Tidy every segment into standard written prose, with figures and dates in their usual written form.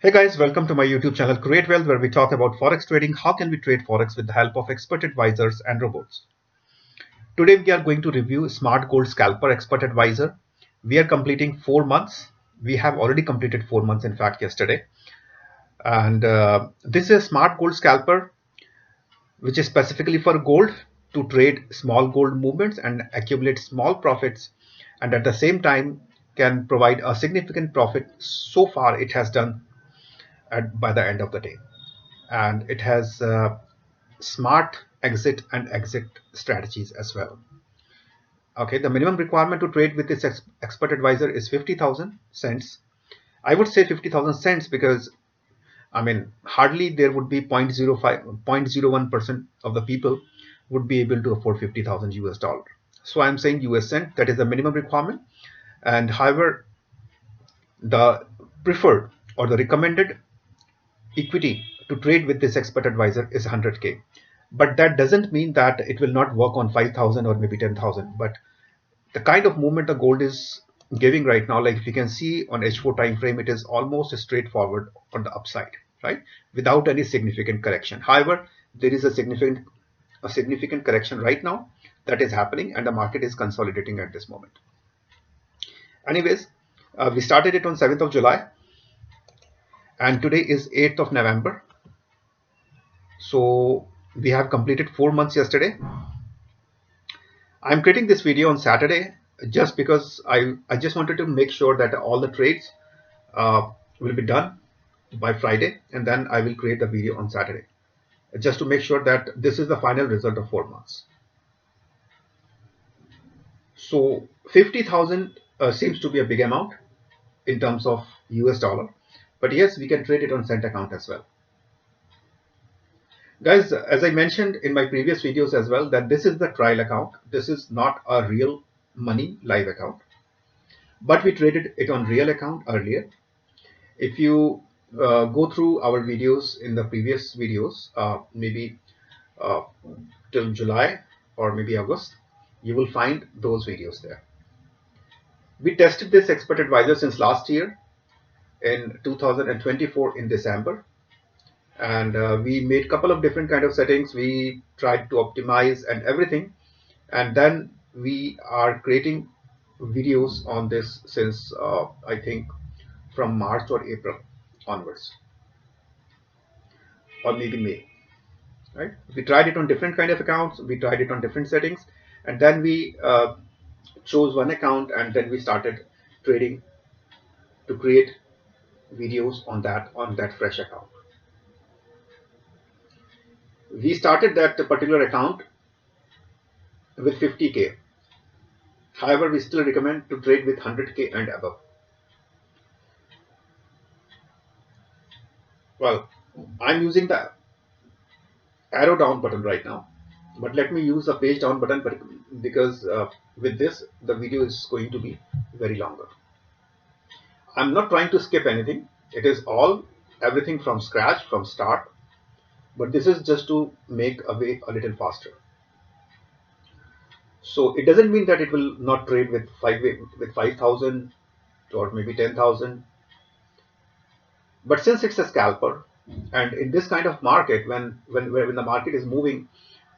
Hey guys, welcome to my YouTube channel Create Wealth, where we talk about Forex trading. How can we trade Forex with the help of expert advisors and robots? Today we are going to review Smart Gold Scalper Expert Advisor. We are completing 4 months. We have already completed 4 months, in fact, yesterday. And this is Smart Gold Scalper, which is specifically for gold to trade small gold movements and accumulate small profits, and at the same time can provide a significant profit. So far, it has done by the end of the day. And it has smart exit and exit strategies as well. Okay, the minimum requirement to trade with this expert advisor is 50,000 cents. I would say 50,000 cents because hardly there would be 0.01% of the people would be able to afford 50,000 US dollar. So I'm saying US cent, that is the minimum requirement. And however, the preferred or the recommended equity to trade with this expert advisor is 100K. But that doesn't mean that it will not work on 5,000 or maybe 10,000. But the kind of movement the gold is giving right now, like if you can see on H4 time frame, it is almost straightforward on the upside, right? Without any significant correction. However, there is a significant correction right now that is happening, and the market is consolidating at this moment. Anyways, we started it on 7th of July, and today is 8th of November. So we have completed 4 months yesterday. I'm creating this video on Saturday just because I just wanted to make sure that all the trades will be done by Friday, and then I will create the video on Saturday just to make sure that this is the final result of 4 months. So 50,000 seems to be a big amount in terms of US dollar, but yes, we can trade it on cent account as well. Guys, as I mentioned in my previous videos as well, that this is the trial account. This is not a real money live account, but we traded it on real account earlier. If you go through our videos in the previous videos, maybe till July or maybe August, you will find those videos there. We tested this expert advisor since last year in 2024 in December. And we made a couple of different kind of settings. We tried to optimize and everything, and then we are creating videos on this since I think from March or April onwards, or maybe May, right? We tried it on different kind of accounts, we tried it on different settings, and then we chose one account, and then we started trading to create videos on that fresh account. We started that particular account with 50K. However, we still recommend to trade with 100K and above. Well, I'm using the arrow down button right now, but let me use the page down button because with this the video is going to be very longer. I'm not trying to skip anything. It is everything from scratch, from start, but this is just to make away a little faster. So it doesn't mean that it will not trade with 5,000 or maybe 10,000. But since it's a scalper, and in this kind of market, when the market is moving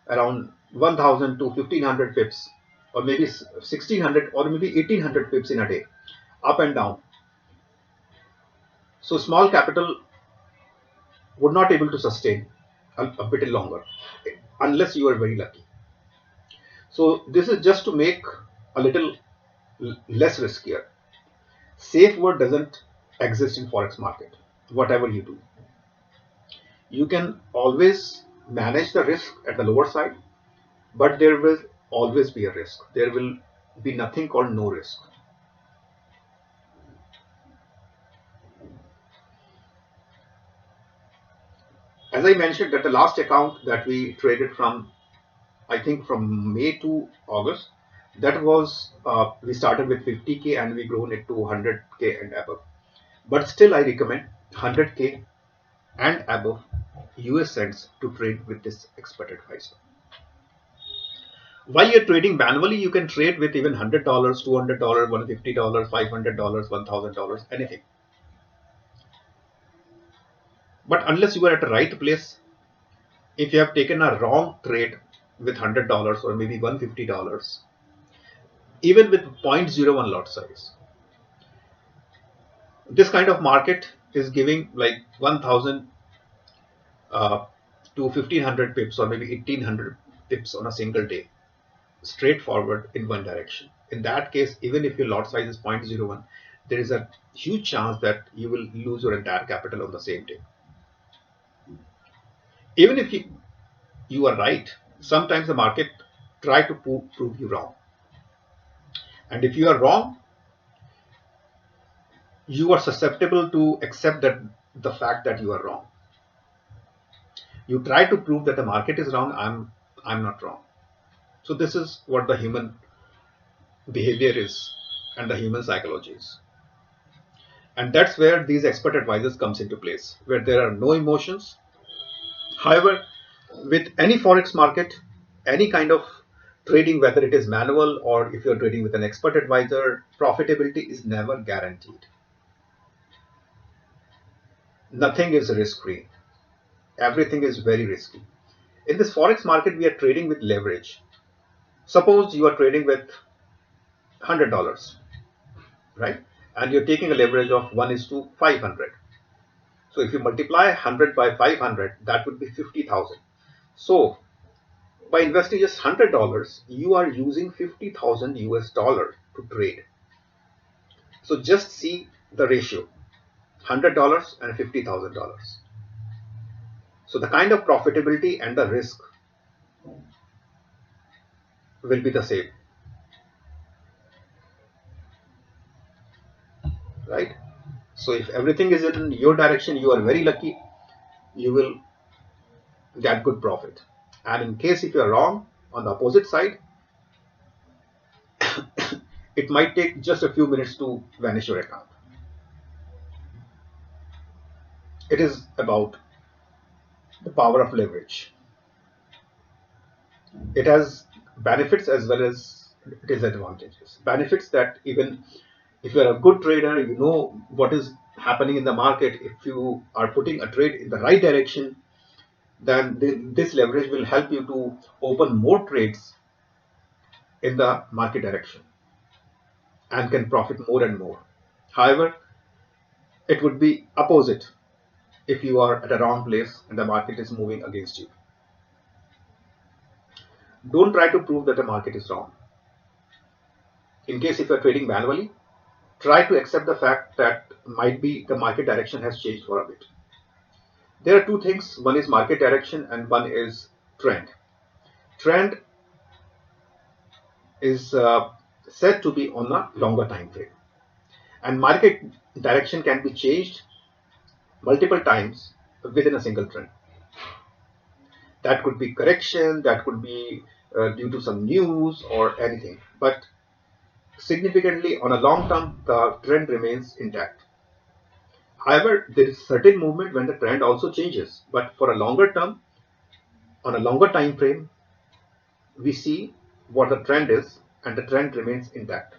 around 1,000 to 1,500 pips, or maybe 1,600 or maybe 1,800 pips in a day, up and down, so small capital would not able to sustain a bit longer unless you are very lucky. So this is just to make a little less riskier. Safe word doesn't exist in forex market. Whatever you do, you can always manage the risk at the lower side, but there will always be a risk. There will be nothing called no risk. As I mentioned, that the last account that we traded from, I think from May to August, that was we started with 50K and we grown it to 100K and above. But still, I recommend 100K and above US cents to trade with this expert advisor. While you're trading manually, you can trade with even $100, $200, $150, $500, $1,000, anything. But unless you are at the right place, if you have taken a wrong trade with $100 or maybe $150, even with 0.01 lot size, this kind of market is giving like 1000 to 1500 pips or maybe 1800 pips on a single day, straightforward in one direction. In that case, even if your lot size is 0.01, there is a huge chance that you will lose your entire capital on the same day. Even if you are right, sometimes the market try to prove you wrong. And if you are wrong, you are susceptible to accept that the fact that you are wrong. You try to prove that the market is wrong, I'm not wrong. So this is what the human behavior is and the human psychology is. And that's where these expert advisors comes into place, where there are no emotions. However, with any forex market, any kind of trading, whether it is manual or if you're trading with an expert advisor, profitability is never guaranteed. Nothing is risk-free. Everything is very risky. In this forex market, we are trading with leverage. Suppose you are trading with $100, right? And you're taking a leverage of 1:500. So if you multiply 100 by 500, that would be 50,000. So by investing just $100, you are using 50,000 US dollar to trade. So just see the ratio, $100 and $50,000. So the kind of profitability and the risk will be the same, right? So if everything is in your direction, you are very lucky, you will get good profit. And in case if you are wrong on the opposite side, it might take just a few minutes to vanish your account. It is about the power of leverage. It has benefits as well as disadvantages. Benefits that even if you're a good trader, you know what is happening in the market. If you are putting a trade in the right direction, then this leverage will help you to open more trades in the market direction and can profit more and more. However, it would be opposite if you are at a wrong place and the market is moving against you. Don't try to prove that the market is wrong. In case if you are trading manually, try to accept the fact that might be the market direction has changed for a bit. There are two things. One is market direction and one is trend. Trend is said to be on a longer time frame, and market direction can be changed multiple times within a single trend. That could be correction, that could be due to some news or anything, but significantly on a long term the trend remains intact. However, there is certain movement when the trend also changes, but for a longer term, on a longer time frame, we see what the trend is and the trend remains intact.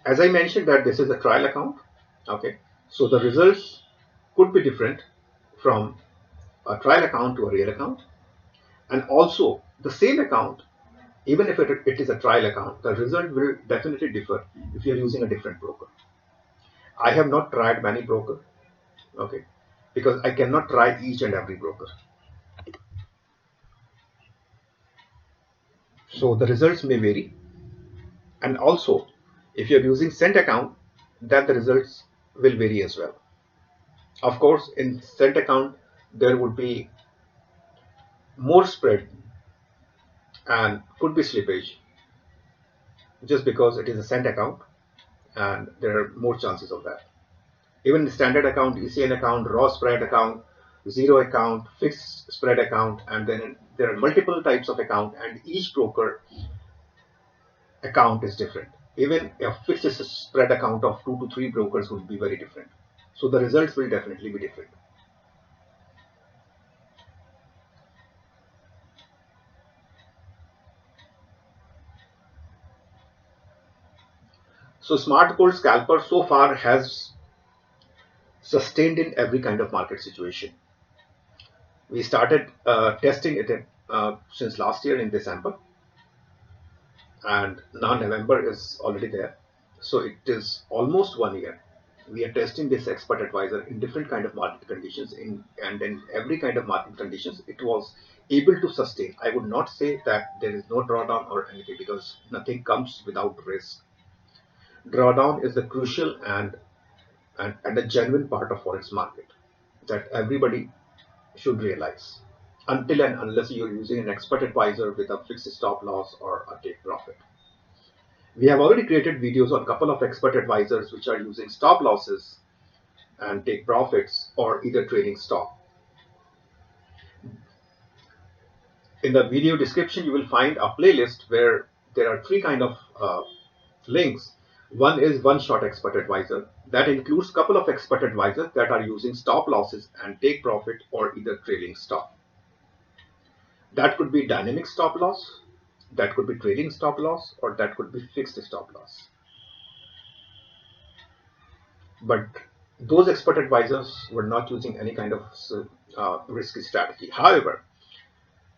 As I mentioned that this is a trial account, okay, so the results could be different from a trial account to a real account, and also the same account, even if it is a trial account, the result will definitely differ if you're using a different broker. I have not tried many brokers, okay, because I cannot try each and every broker. So the results may vary, and also if you're using cent account, then the results will vary as well. Of course, in cent account there would be more spread and could be slippage just because it is a cent account and there are more chances of that. Even standard account, ECN account, raw spread account, zero account, fixed spread account, and then there are multiple types of account, and each broker account is different. Even a fixed spread account of 2 to 3 brokers would be very different. So the results will definitely be different. So Smart Gold Scalper so far has sustained in every kind of market situation. We started testing it since last year in December, and now November is already there. So it is almost 1 year. We are testing this expert advisor in different kind of market conditions, and in every kind of market conditions, it was able to sustain. I would not say that there is no drawdown or anything, because nothing comes without risk. Drawdown is the crucial and a genuine part of forex market that everybody should realize, until and unless you're using an expert advisor with a fixed stop loss or a take profit. We have already created videos on a couple of expert advisors which are using stop losses and take profits, or either trading stop. In the video description, you will find a playlist where there are three kind of links. One is one shot expert advisor that includes a couple of expert advisors that are using stop losses and take profit, or either trailing stop. That could be dynamic stop loss, that could be trailing stop loss, or that could be fixed stop loss. But those expert advisors were not using any kind of risky strategy. However,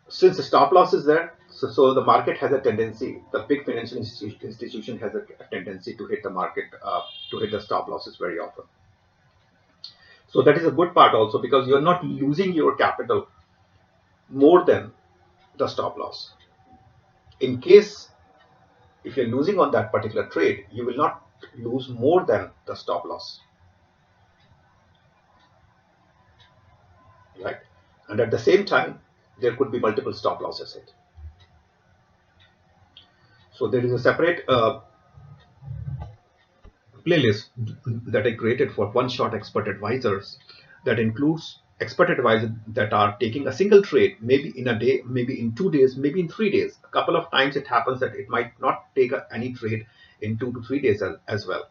since the stop loss is there, so the market has a tendency, the big financial institution has a tendency to hit the market, to hit the stop losses very often. So that is a good part also, because you're not losing your capital more than the stop loss. In case if you're losing on that particular trade, you will not lose more than the stop loss, right? And at the same time, there could be multiple stop losses hit. So there is a separate playlist that I created for one-shot expert advisors that includes expert advisors that are taking a single trade, maybe in a day, maybe in 2 days, maybe in 3 days. A couple of times it happens that it might not take any trade in 2 to 3 days as well.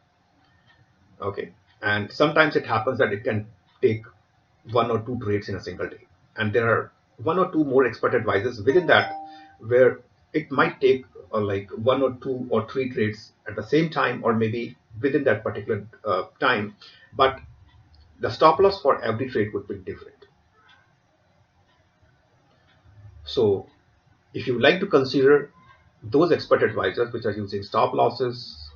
Okay, and sometimes it happens that it can take 1 or 2 trades in a single day, and there are 1 or 2 more expert advisors within that where it might take like 1 or 2 or 3 trades at the same time, or maybe within that particular time, but the stop loss for every trade would be different. So if you would like to consider those expert advisors which are using stop losses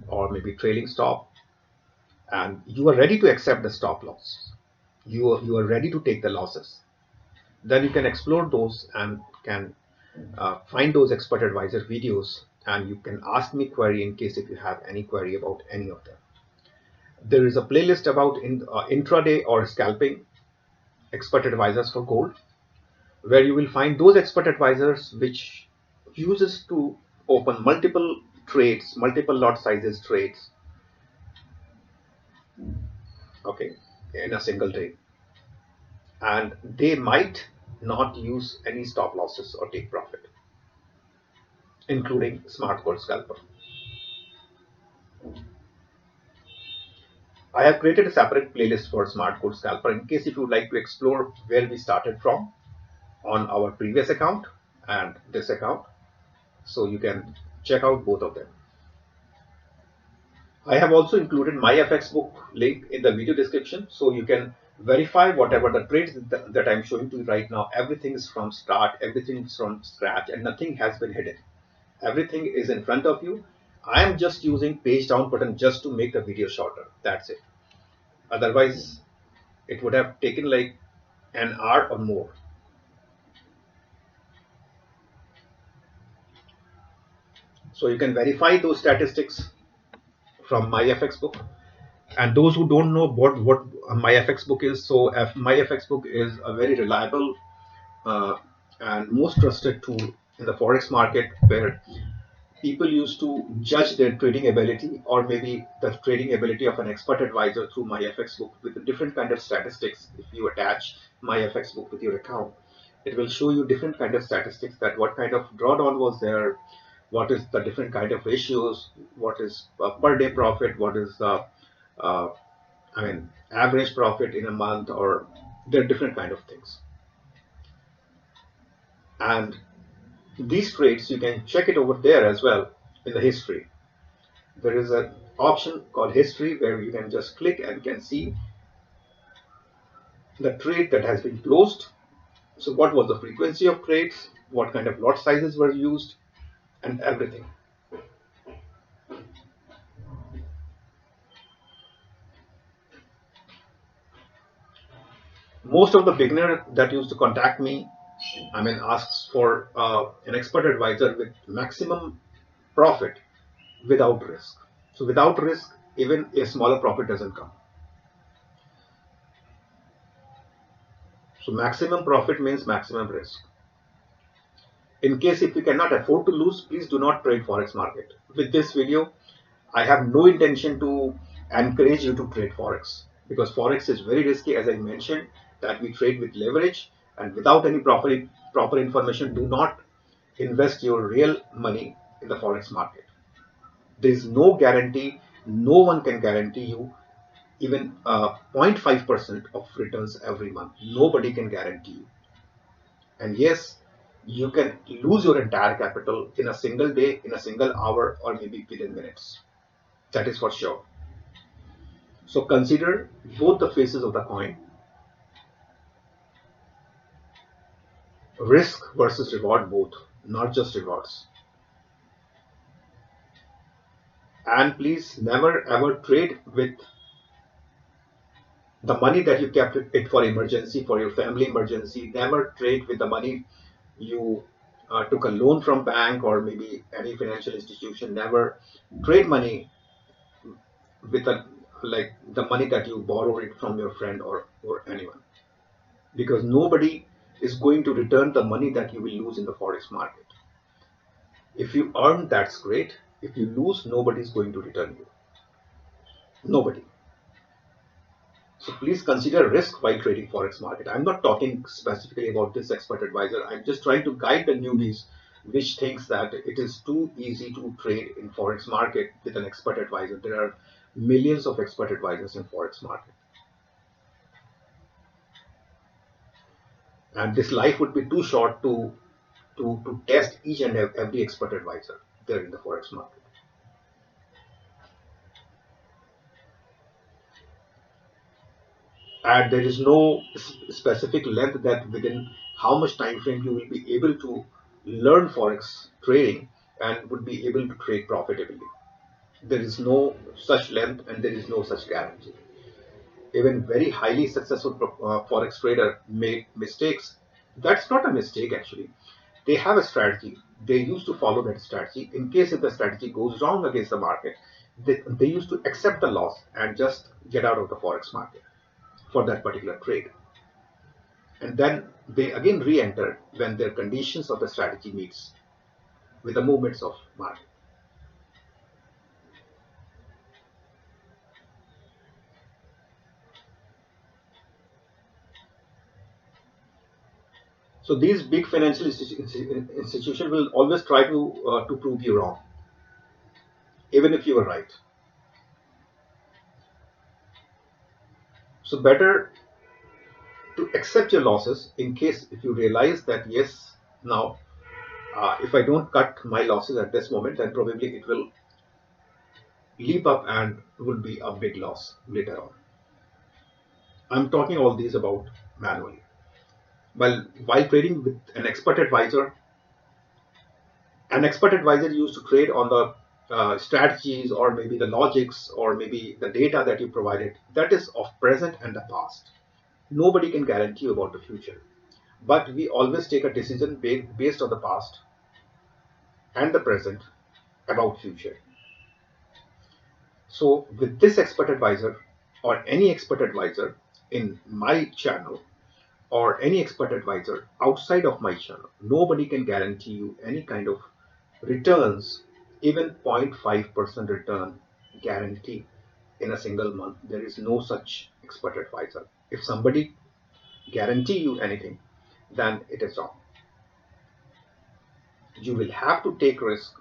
or maybe trailing stop, and you are ready to accept the stop loss, you are ready to take the losses, then you can explore those and can find those expert advisor videos, and you can ask me query in case if you have any query about any of them. There is a playlist about intraday or scalping expert advisors for gold, where you will find those expert advisors which uses to open multiple trades, multiple lot sizes trades, okay, in a single day, and they might not use any stop losses or take profit, including Smart Gold Scalper. I have created a separate playlist for Smart Gold Scalper in case if you would like to explore where we started from on our previous account and this account. So you can check out both of them. I have also included Myfxbook link in the video description, so you can verify whatever the trades that I'm showing to you right now. Everything is from start, everything is from scratch, and nothing has been hidden. Everything is in front of you. I am just using page down button just to make the video shorter. That's it. Otherwise, it would have taken like an hour or more. So you can verify those statistics from Myfxbook. And those who don't know what Myfxbook is, so Myfxbook is a very reliable and most trusted tool in the forex market, where people used to judge their trading ability, or maybe the trading ability of an expert advisor through Myfxbook with a different kind of statistics. If you attach Myfxbook with your account, it will show you different kind of statistics, that what kind of drawdown was there, what is the different kind of ratios, what is per day profit, what is the average profit in a month, or there are different kind of things. And these trades, you can check it over there as well in the history. there is an option called history where you can just click and can see the trade that has been closed. So what was the frequency of trades, what kind of lot sizes were used, and everything. Most of the beginner that used to contact me, asks for an expert advisor with maximum profit without risk. So without risk, even a smaller profit doesn't come. So maximum profit means maximum risk. In case if you cannot afford to lose, please do not trade forex market. With this video, I have no intention to encourage you to trade forex, because forex is very risky, as I mentioned that we trade with leverage, and without any proper information, do not invest your real money in the forex market. There is no guarantee. No one can guarantee you even 0.5% of returns every month. Nobody can guarantee you. And yes, you can lose your entire capital in a single day, in a single hour, or maybe within minutes. That is for sure. So consider both the faces of the coin. Risk versus reward both, not just rewards. And please never ever trade with the money that you kept it for emergency, for your family emergency. Never trade with the money you took a loan from bank or maybe any financial institution. Never trade money with like the money that you borrowed it from your friend or anyone, because nobody is going to return the money that you will lose in the forex market. If you earn, that's great. If you lose, nobody is going to return you. Nobody. So please consider risk while trading forex market. I'm not talking specifically about this expert advisor. I'm just trying to guide the newbies which thinks that it is too easy to trade in forex market with an expert advisor. There are millions of expert advisors in forex market, and this life would be too short to test each and every expert advisor there in the forex market. And there is no specific length that within how much time frame you will be able to learn forex trading and would be able to trade profitably. There is no such length and there is no such guarantee. Even very highly successful forex trader made mistakes. That's not a mistake actually. They have a strategy. They used to follow that strategy. In case if the strategy goes wrong against the market, they used to accept the loss and just get out of the forex market for that particular trade. And then they again re-enter when their conditions of the strategy meets with the movements of market. So these big financial institutions will always try to prove you wrong, even if you are right. So better to accept your losses in case if you realize that yes, now if I don't cut my losses at this moment, then probably it will leap up and will be a big loss later on. I'm talking all these about manually. While trading with an expert advisor used to trade on the strategies or maybe the logics or maybe the data that you provided. That is of present and the past. Nobody can guarantee you about the future. But we always take a decision based on the past and the present about future. So with this expert advisor or any expert advisor in my channel or any expert advisor outside of my channel, nobody can guarantee you any kind of returns, even 0.5% return guarantee in a single month. There is no such expert advisor. If somebody guarantee you anything, then it is wrong. You will have to take risk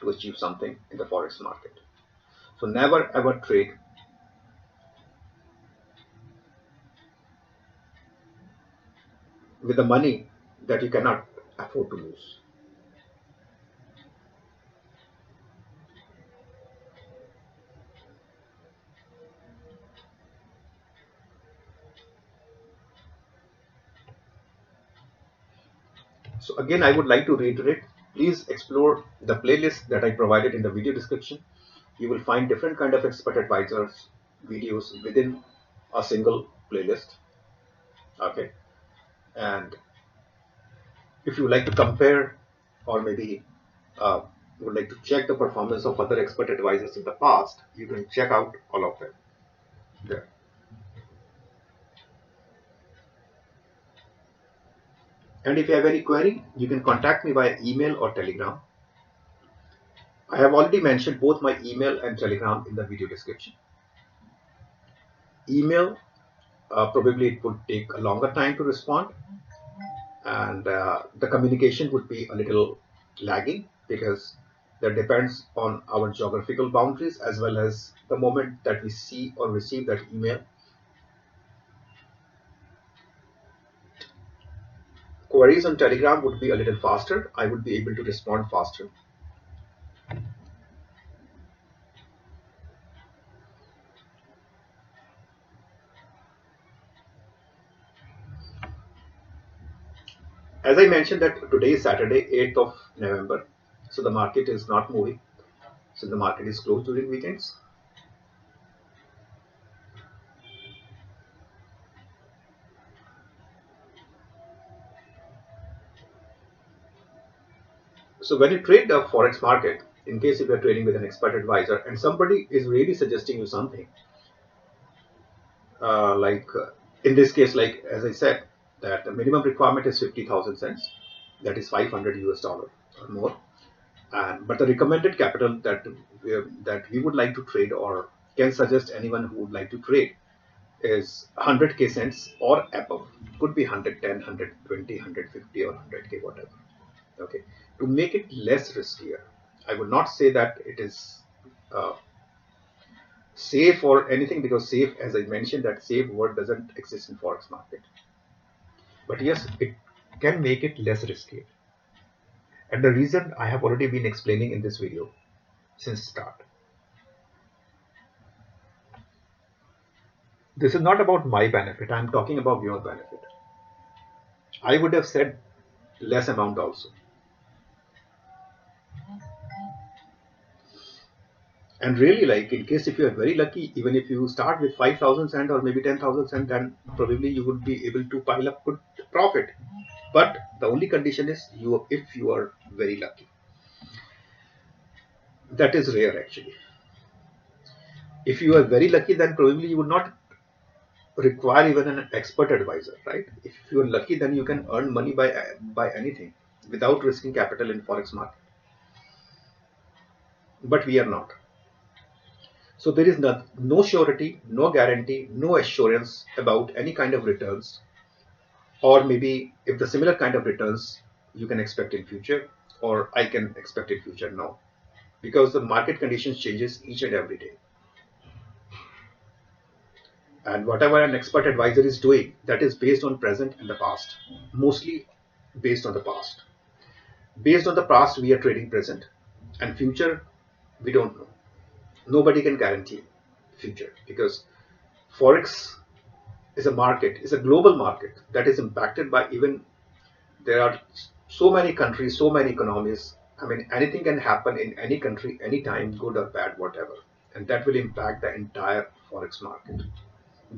to achieve something in the forex market. So never ever trade with the money that you cannot afford to lose. So again, I would like to reiterate, please explore the playlist that I provided in the video description. You will find different kind of expert advisors videos within a single playlist. Okay, and if you would like to compare or maybe would like to check the performance of other expert advisors in the past, you can check out all of them there. And if you have any query, you can contact me via email or telegram. I have already mentioned both my email and telegram in the video description. Email, probably it would take a longer time to respond, and the communication would be a little lagging because that depends on our geographical boundaries as well as the moment that we see or receive that email. Queries on Telegram would be a little faster. I would be able to respond faster. As I mentioned that today is Saturday, 8th of November. So the market is not moving. So the market is closed during weekends. So when you trade the Forex market, in case if you're trading with an expert advisor and somebody is really suggesting you something, in this case, like as I said, that the minimum requirement is 50,000 cents, that is 500 US dollar or more. And but the recommended capital that we would like to trade or can suggest anyone who would like to trade is 100k cents or above. Could be 110, 120, 150 or 100k, whatever. Okay, to make it less riskier, I would not say that it is uh, safe or anything, because safe, as I mentioned, that safe word doesn't exist in Forex market. But yes, it can make it less risky. And the reason I have already been explaining in this video since start. This is not about my benefit. I'm talking about your benefit. I would have said less amount also. And really, like in case if you are very lucky, even if you start with 5,000 cent or maybe 10,000 cent, then probably you would be able to pile up good profit. But the only condition is if you are very lucky. That is rare actually. If you are very lucky, then probably you would not require even an expert advisor, right? If you are lucky, then you can earn money by anything without risking capital in Forex market. But we are not. So there is no surety, no guarantee, no assurance about any kind of returns, or maybe if the similar kind of returns you can expect in future, or I can expect in future. No, because the market conditions changes each and every day. And whatever an expert advisor is doing, that is based on present and the past, mostly based on the past. Based on the past, we are trading present, and future, we don't know. Nobody can guarantee future, because Forex is a market, is a global market that is impacted by, even there are so many countries, so many economies. I mean, anything can happen in any country, anytime, good or bad, whatever. And that will impact the entire Forex market,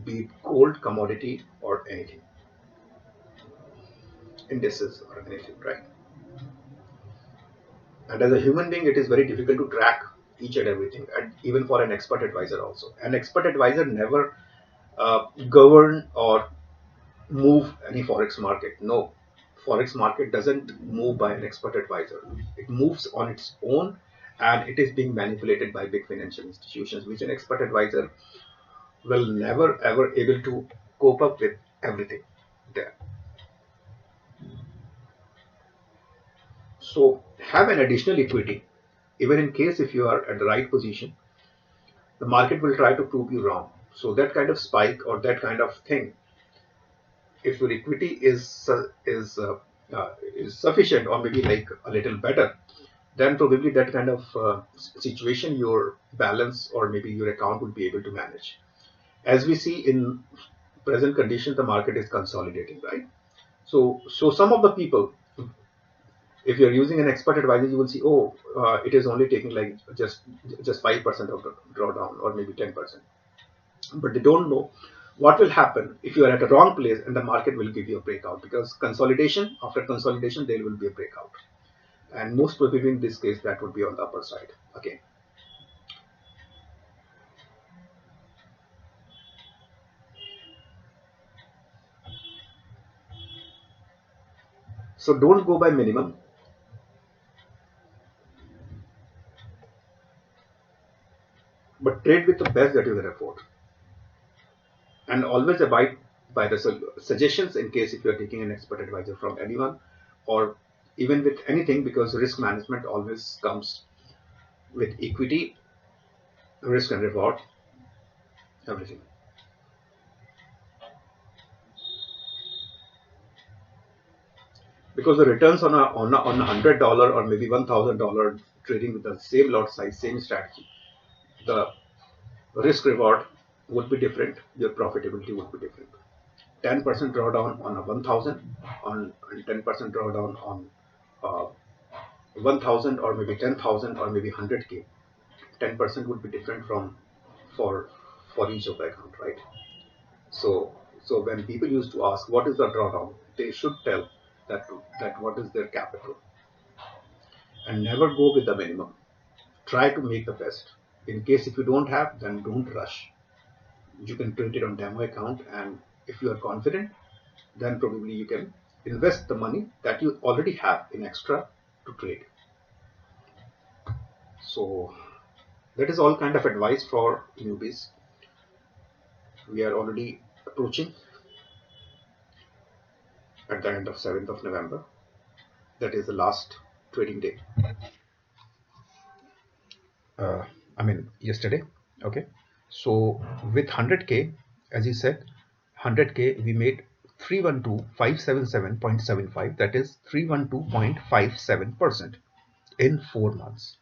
be it gold, commodity, or anything, indices or anything, right? And as a human being, it is very difficult to track each and everything, and even for an expert advisor also. An expert advisor never govern or move any Forex market. No, Forex market doesn't move by an expert advisor. It moves on its own, and it is being manipulated by big financial institutions, which an expert advisor will never ever able to cope up with everything there. So have an additional equity, even in case if you are at the right position, the market will try to prove you wrong. So that kind of spike or that kind of thing, if your equity is sufficient or maybe like a little better, then probably that kind of situation, your balance or maybe your account would be able to manage. As we see in present conditions, the market is consolidating, right? So some of the people If you're using an expert advisor, you will see, oh, it is only taking like just 5% of the drawdown or maybe 10%. But they don't know what will happen if you are at a wrong place and the market will give you a breakout, because consolidation, after consolidation, there will be a breakout. And most probably in this case, that would be on the upper side. Okay. So don't go by minimum, but trade with the best that you can afford. And always abide by the suggestions in case if you are taking an expert advisor from anyone or even with anything, because risk management always comes with equity, risk and reward, everything. Because the returns on a $100 or maybe $1,000 trading with the same lot size, same strategy, the risk reward would be different, your profitability would be different. 10% drawdown on a 1,000 on, and 10% drawdown on 1,000 or maybe 10,000 or maybe 100k. 10% would be different from for each of the account, right? So when people used to ask what is the drawdown, they should tell that what is their capital, and never go with the minimum. Try to make the best. In case if you don't have, then don't rush. You can trade it on demo account, and if you are confident, then probably you can invest the money that you already have in extra to trade. So that is all kind of advice for newbies. We are already approaching at the end of 7th of November. That is the last trading day. uh, I mean yesterday. Okay, so with 100k, as you said, 100k we made 312,577.75, that is 312.57% in 4 months.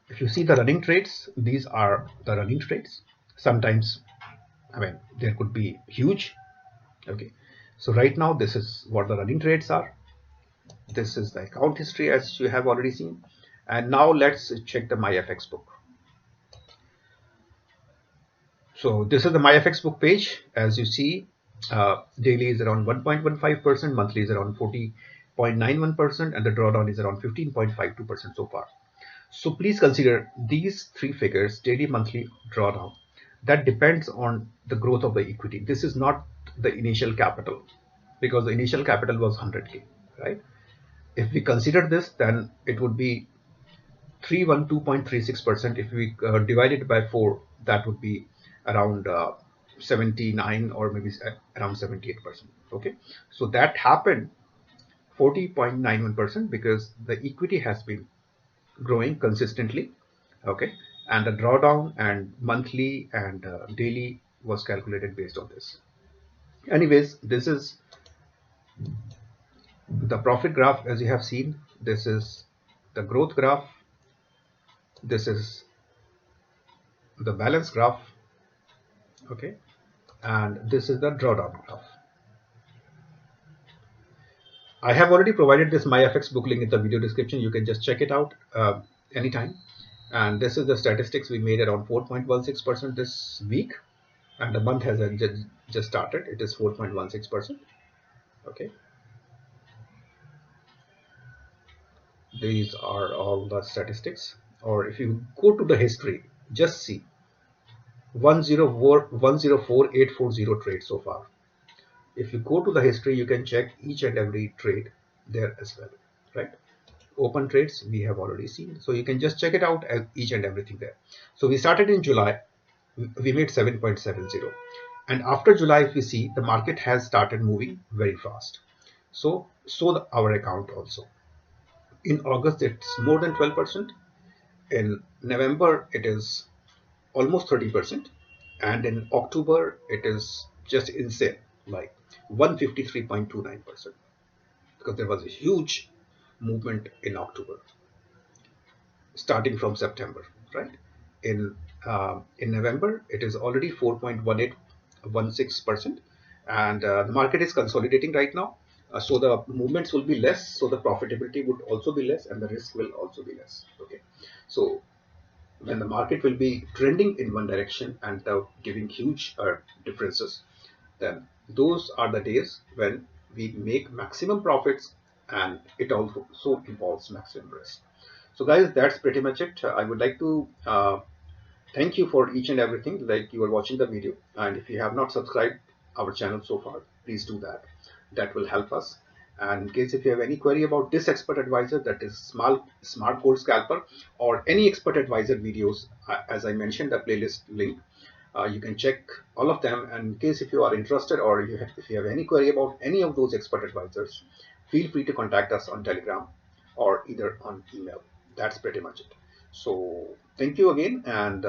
If you see the running trades, these are the running trades. Sometimes, I mean, there could be huge. Okay, so right now this is what the running trades are. This is the account history as you have already seen. And now let's check the Myfxbook. So this is the Myfxbook page. As you see, daily is around 1.15%, monthly is around 40.91%, and the drawdown is around 15.52% so far. So please consider these three figures, daily, monthly, drawdown. That depends on the growth of the equity. This is not the initial capital, because the initial capital was 100k, right? If we consider this, then it would be 312.36%. If we divide it by 4, that would be around 79 or maybe around 78%. Okay, so that happened 40.91% because the equity has been growing consistently. Okay, and the drawdown and monthly and daily was calculated based on this. Anyways, this is the profit graph. As you have seen, this is the growth graph, this is the balance graph. Okay, and this is the drawdown graph. I have already provided this Myfxbook link in the video description. You can just check it out anytime. And this is the statistics. We made around 4.16% this week, and the month has just started. It is 4.16%. Okay, these are all the statistics. Or if you go to the history, just see 104,840 trades so far. If you go to the history, you can check each and every trade there as well, right? Open trades we have already seen, so you can just check it out as each and everything there. So we started in July, we made 7.70, and after July, if we see, the market has started moving very fast. So our account also. In August, it's more than 12%. In November, it is almost 30%, and in October, it is just insane, like 153.29%, because there was a huge movement in October, starting from September, right? In November, it is already 4.1816%, and the market is consolidating right now. So the movements will be less, so the profitability would also be less, and the risk will also be less. Okay, so when the market will be trending in one direction and giving huge differences, then those are the days when we make maximum profits, and it also involves maximum risk. So guys, that's pretty much it. I would like to thank you for each and everything, like you are watching the video, and if you have not subscribed our channel so far, please do that. That will help us. And in case if you have any query about this expert advisor, that is Smart Gold Scalper, or any expert advisor videos, as I mentioned, the playlist link, you can check all of them. And in case if you are interested, or if you have any query about any of those expert advisors, feel free to contact us on Telegram or either on email. That's pretty much it. So thank you again, and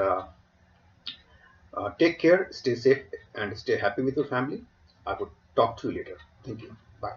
take care, stay safe, and stay happy with your family. I would talk to you later. Thank you. Bye.